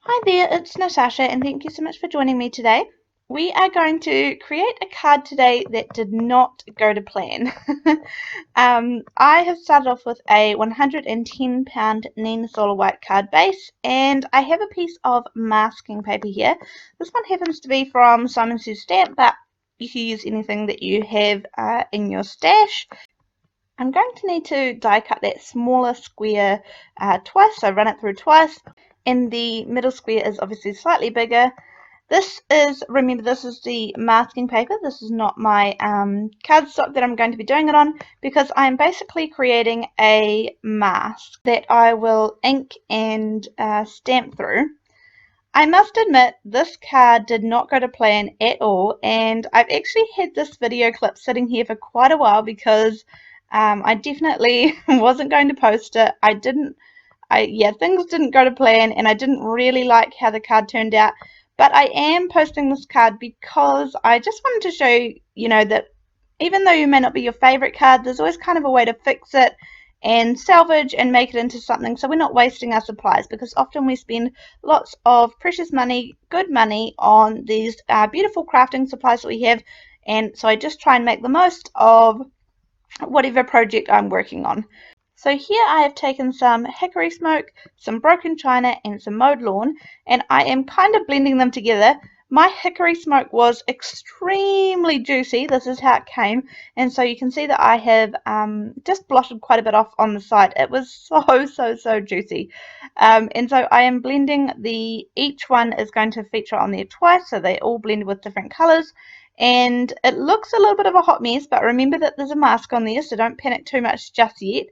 Hi there, it's Natasha and thank you so much for joining me today. We are going to create a card today that did not go to plan. I have started off with a 110-pound Nina Solar White card base and I have a piece of masking paper here. This one happens to be from Simon Says Stamp, but you can use anything that you have in your stash. I'm going to need to die cut that smaller square twice, so run it through twice. And the middle square is obviously slightly bigger. Remember, this is the masking paper. This is not my cardstock that I'm going to be doing it on because I'm basically creating a mask that I will ink and stamp through. I must admit, this card did not go to plan at all, and I've actually had this video clip sitting here for quite a while because I definitely wasn't going to post it. Things didn't go to plan, and I didn't really like how the card turned out. But I am posting this card because I just wanted to show you know, that even though you may not be your favorite card, there's always kind of a way to fix it and salvage and make it into something so we're not wasting our supplies, because often we spend lots of precious money, good money, on these beautiful crafting supplies that we have, and so I just try and make the most of whatever project I'm working on. So here I have taken some hickory smoke, some broken china and some mowed lawn, and I am kind of blending them together. My hickory smoke was extremely juicy. This is how it came, and so you can see that I have just blotted quite a bit off on the side. It was so juicy. And so I am blending each one is going to feature on there twice, so they all blend with different colors. And it looks a little bit of a hot mess, but remember that there's a mask on there, so don't panic too much just yet.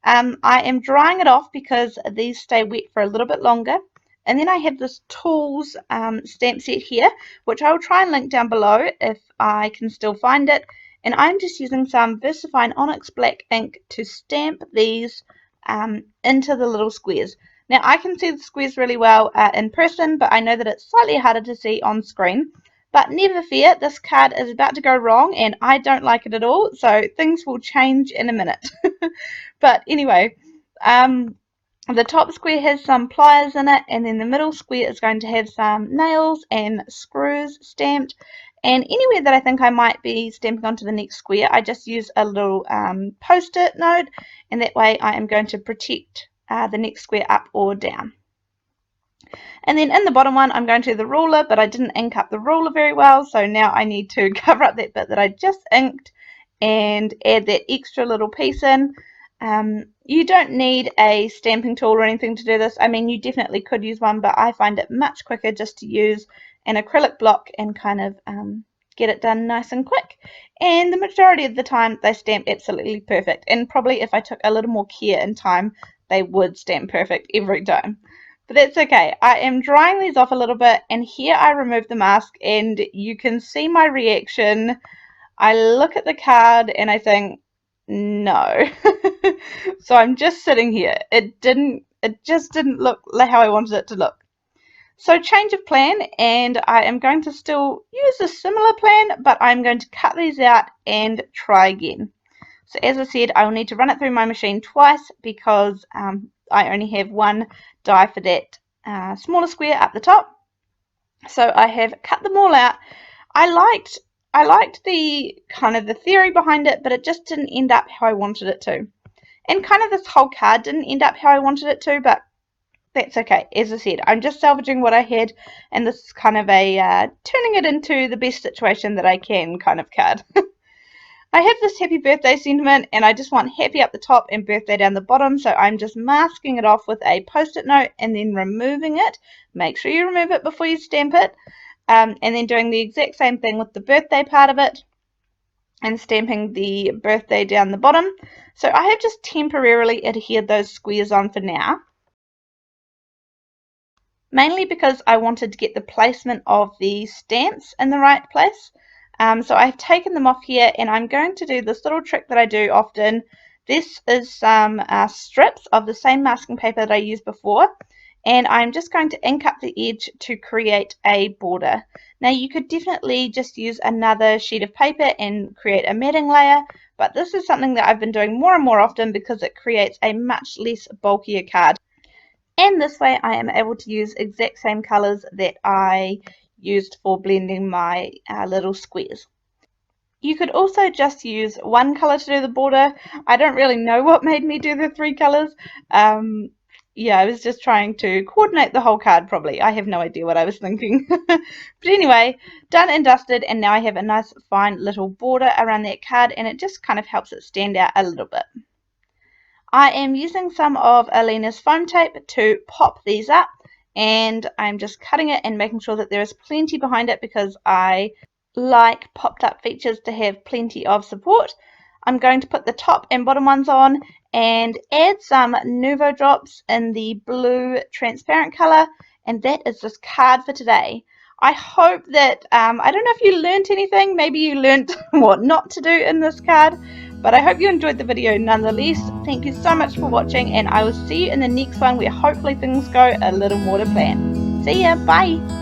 I am drying it off because these stay wet for a little bit longer. And then I have this Tools stamp set here, which I will try and link down below if I can still find it. And I'm just using some VersaFine Onyx Black ink to stamp these into the little squares. Now I can see the squares really well in person, but I know that it's slightly harder to see on screen. But never fear, this card is about to go wrong and I don't like it at all, so things will change in a minute. But anyway, the top square has some pliers in it, and then the middle square is going to have some nails and screws stamped. And anywhere that I think I might be stamping onto the next square, I just use a little post-it note, and that way I am going to protect the next square up or down. And then in the bottom one, I'm going to the ruler, but I didn't ink up the ruler very well, so now I need to cover up that bit that I just inked and add that extra little piece in. You don't need a stamping tool or anything to do this. I mean, you definitely could use one, but I find it much quicker just to use an acrylic block and kind of get it done nice and quick. And the majority of the time, they stamp absolutely perfect. And probably if I took a little more care and time, they would stamp perfect every time. But that's okay. I am drying these off a little bit, and here I remove the mask, and you can see my reaction. I look at the card and I think, no. So I'm just sitting here. It just didn't look like how I wanted it to look. So change of plan, and I am going to still use a similar plan, but I'm going to cut these out and try again. So as I said, I will need to run it through my machine twice because I only have one die for that smaller square up the top. So I have cut them all out. I liked the kind of the theory behind it, but it just didn't end up how I wanted it to. And kind of this whole card didn't end up how I wanted it to, but that's okay. As I said, I'm just salvaging what I had, and this is kind of a turning it into the best situation that I can kind of card. I have this happy birthday sentiment, and I just want happy up the top and birthday down the bottom, so I'm just masking it off with a post-it note and then removing it. Make sure you remove it before you stamp it. And then doing the exact same thing with the birthday part of it and stamping the birthday down the bottom. So I have just temporarily adhered those squares on for now, mainly because I wanted to get the placement of the stamps in the right place. So I've taken them off here, and I'm going to do this little trick that I do often. This is some strips of the same masking paper that I used before, and I'm just going to ink up the edge to create a border. Now you could definitely just use another sheet of paper and create a matting layer, but this is something that I've been doing more and more often because it creates a much less bulkier card. And this way I am able to use exact same colours that I used for blending my little squares. You could also just use one colour to do the border. I don't really know what made me do the 3 colours. Yeah, I was just trying to coordinate the whole card probably. I have no idea what I was thinking. But anyway, done and dusted, and now I have a nice fine little border around that card, and it just kind of helps it stand out a little bit. I am using some of Alina's foam tape to pop these up, and I'm just cutting it and making sure that there is plenty behind it because I like popped up features to have plenty of support. I'm going to put the top and bottom ones on and add some Nuvo drops in the blue transparent colour, and that is this card for today. I hope that, I don't know if you learnt anything, maybe you learnt what not to do in this card, but I hope you enjoyed the video nonetheless. Thank you so much for watching, and I will see you in the next one where hopefully things go a little more to plan. See ya, bye!